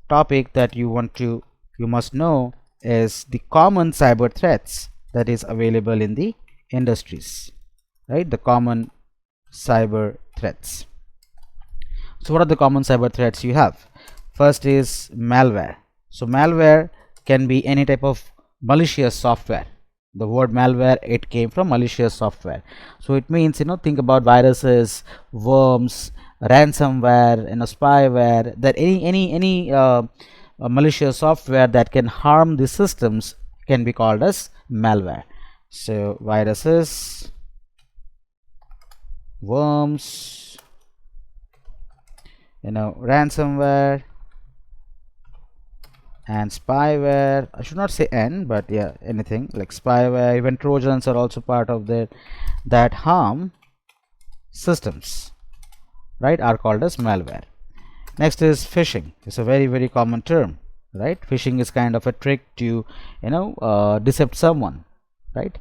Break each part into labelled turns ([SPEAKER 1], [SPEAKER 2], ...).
[SPEAKER 1] topic that you must know is the common cyber threats that is available in the industries, right? The common cyber threats. So what are the common cyber threats you have? First is malware. So malware can be any type of malicious software. The word malware, it came from malicious software. So it means, think about viruses, worms, ransomware, spyware, that any malicious software that can harm the systems can be called as malware. So viruses, worms, ransomware and spyware. I should not say n, but yeah, anything like spyware, even trojans are also part of that harm systems, right, are called as malware. Next is phishing. It's a very common term, right? Phishing is kind of a trick to deceive someone, right,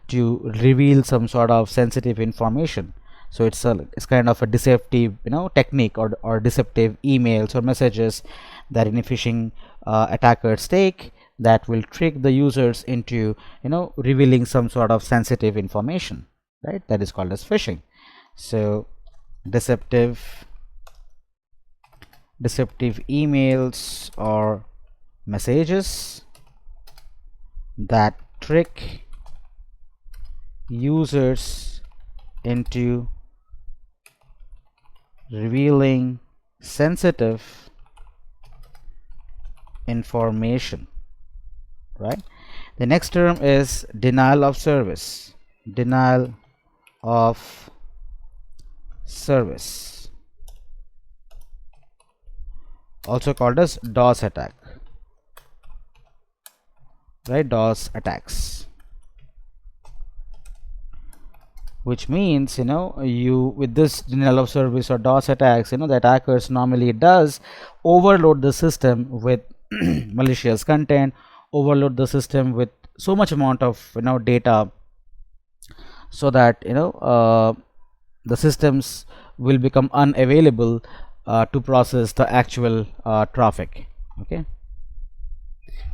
[SPEAKER 1] to reveal some sort of sensitive information. So it's kind of a deceptive technique or deceptive emails or messages that any phishing attackers take that will trick the users into revealing some sort of sensitive information, right? That is called as phishing. So deceptive emails or messages that trick users into revealing sensitive information, right? The next term is denial of service. Denial of service, also called as DOS attack, right? DOS attacks, which means you with this denial of service or DOS attacks, the attackers normally does overload the system with malicious content, overload the system with so much amount of data, so that the systems will become unavailable to process the actual traffic, okay,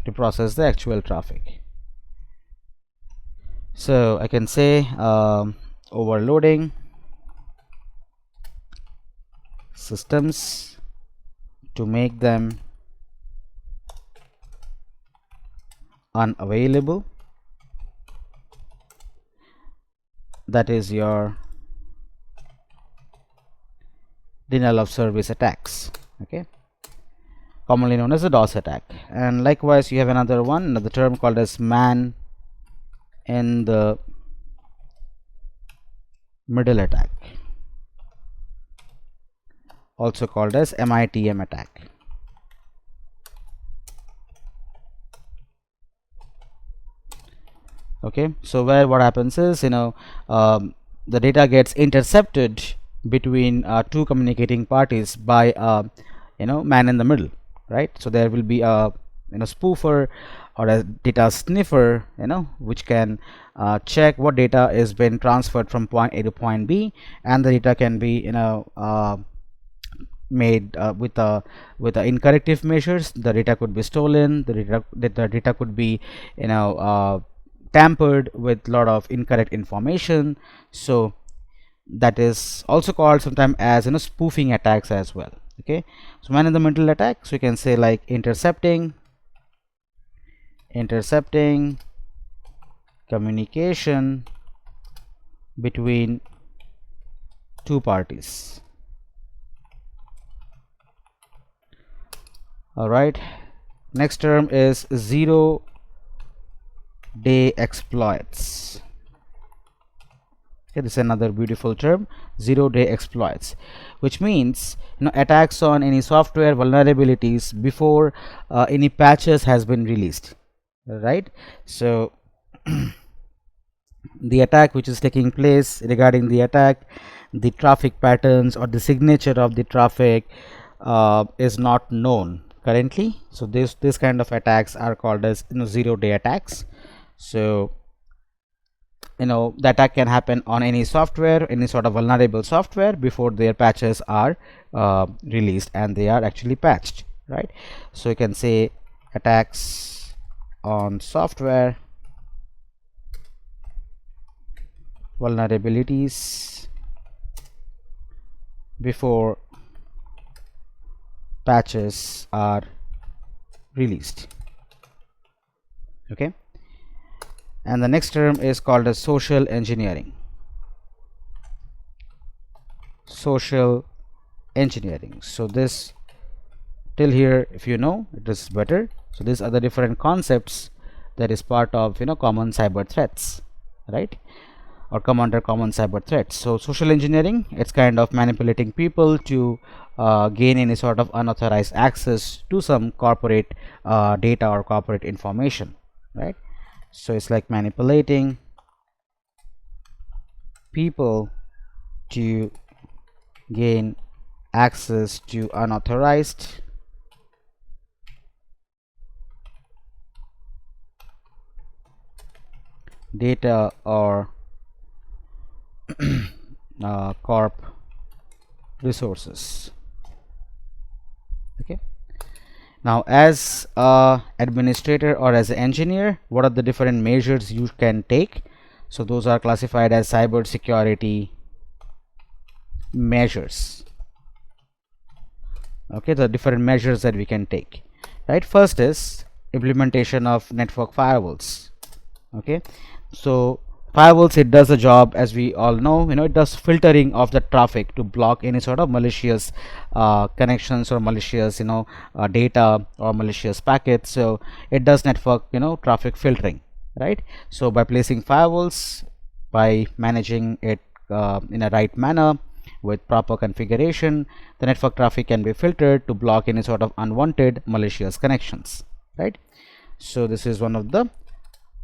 [SPEAKER 1] to process the actual traffic. So I can say overloading systems to make them unavailable. That is your denial of service attacks, okay, commonly known as the DOS attack. And likewise you have another term called as man in the middle attack, also called as MITM attack. Okay, so where what happens is the data gets intercepted between two communicating parties by man in the middle, right? So there will be a spoofer or a data sniffer which can check what data is been transferred from point A to point B, and the data can be made with the incorrective measures. The data could be stolen, the data could be tampered with a lot of incorrect information. So that is also called sometimes as spoofing attacks as well, okay. So man in the middle attack, so you can say like intercepting communication between two parties. All right, next term is zero day exploits. Okay, this is another beautiful term, zero day exploits, which means attacks on any software vulnerabilities before any patches has been released, right? So the attack which is taking place, regarding the attack, the traffic patterns or the signature of the traffic is not known currently. So this kind of attacks are called as zero day attacks. So the attack can happen on any software, any sort of vulnerable software, before their patches are released and they are actually patched, right? So you can say attacks on software, vulnerabilities before patches are released. Okay, and the next term is called as social engineering. Social engineering. So this till here, if you know, it is better. So these are the different concepts that is part of, you know, common cyber threats, right, or come under common cyber threats. So social engineering, it's kind of manipulating people to gain any sort of unauthorized access to some corporate data or corporate information, right? So it's like manipulating people to gain access to unauthorized data or corp resources. Okay, now as a administrator or as an engineer, what are the different measures you can take? So those are classified as cyber security measures. Okay, the different measures that we can take, right? First is implementation of network firewalls. Okay, so firewalls, it does a job, as we all know, you know, it does filtering of the traffic to block any sort of malicious connections or malicious, you know, data or malicious packets. So it does network, you know, traffic filtering, right? So by placing firewalls, by managing it in a right manner with proper configuration, the network traffic can be filtered to block any sort of unwanted malicious connections, right? So this is one of the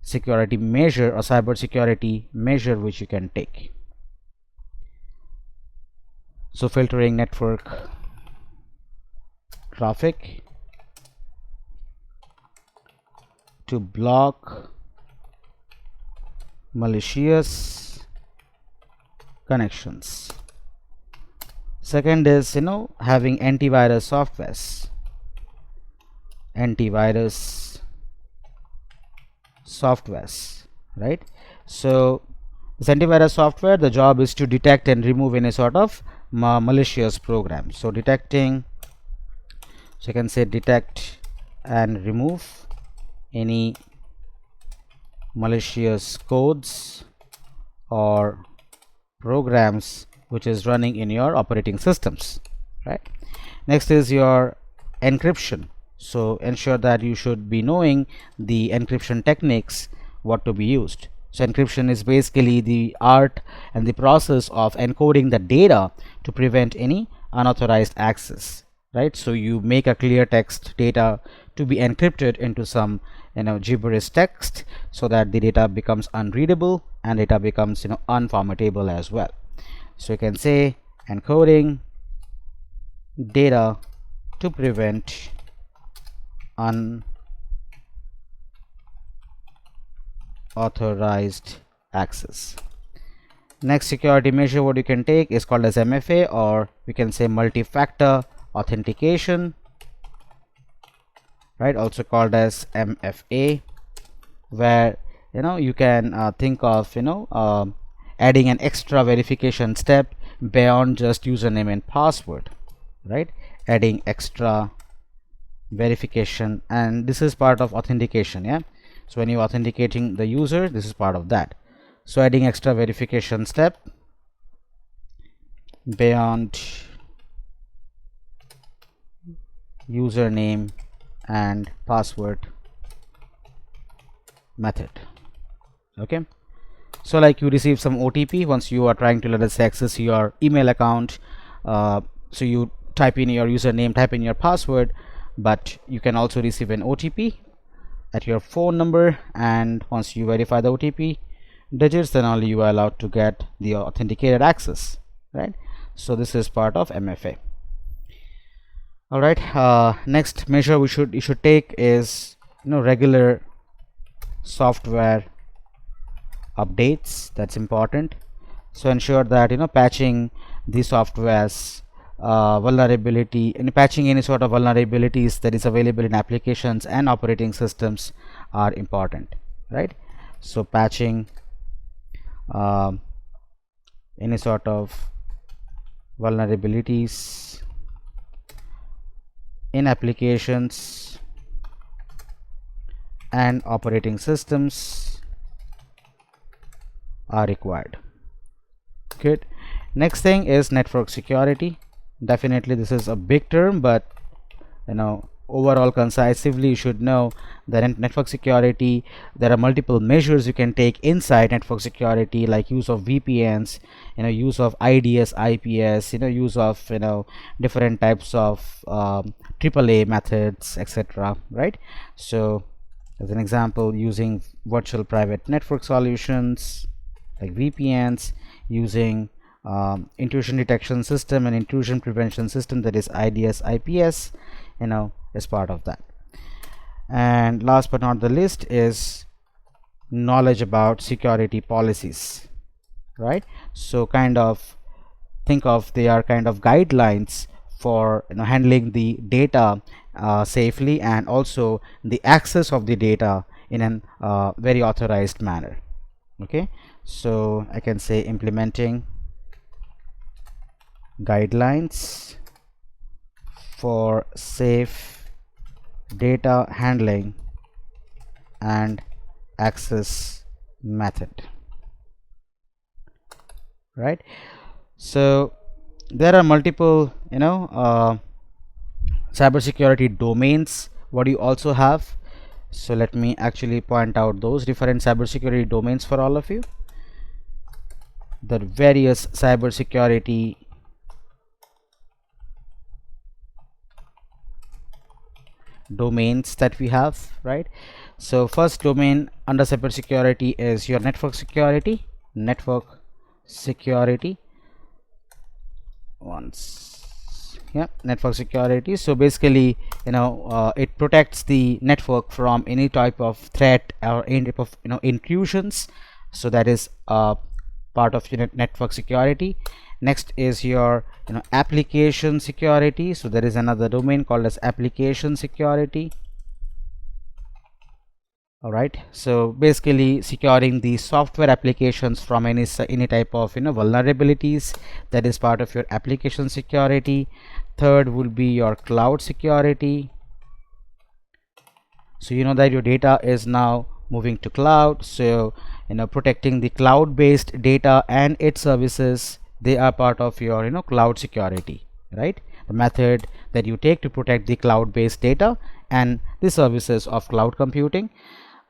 [SPEAKER 1] security measure or cyber security measure which you can take. So filtering network traffic to block malicious connections. Second is, you know, having antivirus softwares. Right? So this antivirus software, the job is to detect and remove any sort of malicious program. So detecting, so you can say detect and remove any malicious codes or programs which is running in your operating systems, right? Next is your encryption. So ensure that you should be knowing the encryption techniques, what to be used. So encryption is basically the art and the process of encoding the data to prevent any unauthorized access, right? So you make a clear text data to be encrypted into some, you know, gibberish text, so that the data becomes unreadable and data becomes, you know, unformatable as well. So you can say encoding data to prevent unauthorized access. Next security measure what you can take is called as MFA, or we can say multi-factor authentication, right, also called as MFA, where, you know, you can think of, you know, adding an extra verification step beyond just username and password, right? Adding extra verification, and this is part of authentication. Yeah, so when you're authenticating the user, this is part of that. So adding extra verification step beyond username and password method. Okay, so like you receive some OTP once you are trying to, let us say, access your email account. So you type in your username, type in your password, but you can also receive an OTP at your phone number, and once you verify the OTP digits, then only you are allowed to get the authenticated access, right? So this is part of MFA. All right, next measure you should take is, you know, regular software updates. That's important. So ensure that, you know, patching the softwares vulnerability, in patching any sort of vulnerabilities that is available in applications and operating systems are important, right? So patching any sort of vulnerabilities in applications and operating systems are required. Good. Next thing is network security. Definitely this is a big term, but overall concisively you should know that in network security there are multiple measures you can take inside network security, like use of VPNs, use of IDS, IPS, use of different types of AAA methods, etc., right? So as an example, using virtual private network solutions like VPNs, using intrusion detection system and intrusion prevention system, that is IDS, IPS, is part of that. And last but not the least is knowledge about security policies, right? So kind of think of, they are kind of guidelines for handling the data safely, and also the access of the data in an very authorized manner. Okay, so I can say implementing guidelines for safe data handling and access method, right? So there are multiple cybersecurity domains what you also have. So let me actually point out those different cybersecurity domains for all of you. The various cybersecurity domains that we have, right? So first domain under cybersecurity is your network security. Network security, network security. So basically it protects the network from any type of threat or any type of intrusions. So that is part of your network security. Next is your application security. So there is another domain called as application security. All right, so basically securing the software applications from any type of vulnerabilities. That is part of your application security. Third will be your cloud security. So that your data is now moving to cloud, so protecting the cloud-based data and its services, they are part of your cloud security, right? The method that you take to protect the cloud-based data and the services of cloud computing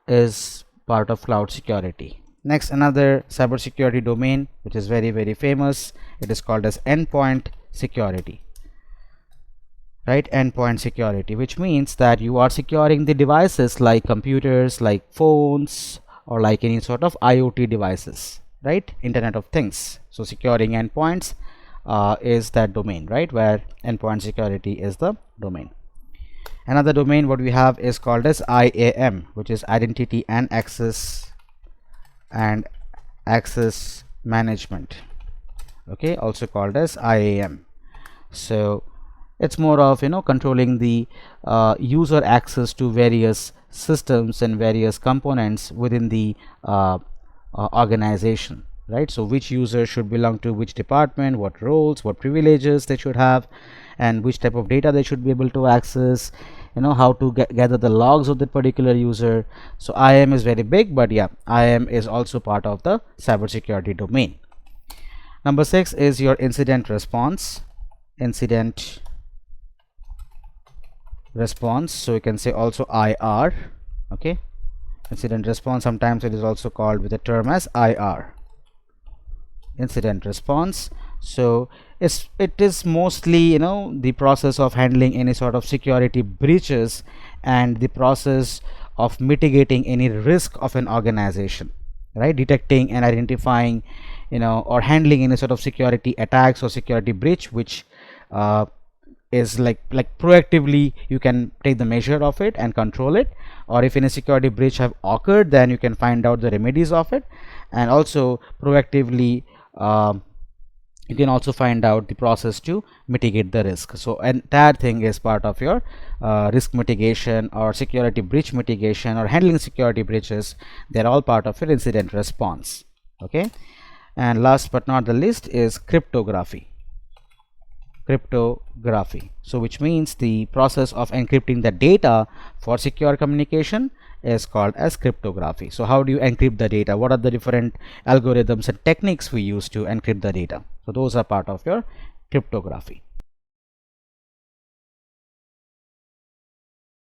[SPEAKER 1] is part of cloud security. Next, another cybersecurity domain which is very, very famous, it is called as endpoint security, right? Endpoint security, which means that you are securing the devices like computers, like phones, or like any sort of IoT devices, right? Internet of Things. So securing endpoints is that domain, right, where endpoint security is the domain. Another domain what we have is called as IAM, which is identity and access management. Okay, also called as IAM. So it's more of controlling the user access to various systems and various components within the organization, right? So which user should belong to which department, what roles, what privileges they should have, and which type of data they should be able to access, how to gather the logs of that particular user. So IAM is very big, but yeah, IAM is also part of the cybersecurity domain. Number 6 is your incident response. Incident response, so you can say also IR. Okay, incident response, sometimes it is also called with the term as IR, incident response. So it is mostly the process of handling any sort of security breaches and the process of mitigating any risk of an organization, right? Detecting and identifying or handling any sort of security attacks or security breach, which is like proactively you can take the measure of it and control it, or if any security breach have occurred, then you can find out the remedies of it, and also proactively You can also find out the process to mitigate the risk. So entire thing is part of your risk mitigation or security breach mitigation or handling security breaches. They're all part of your incident response. Okay, and last but not the least is cryptography. So which means the process of encrypting the data for secure communication is called as cryptography. So how do you encrypt the data? What are the different algorithms and techniques we use to encrypt the data? So those are part of your cryptography.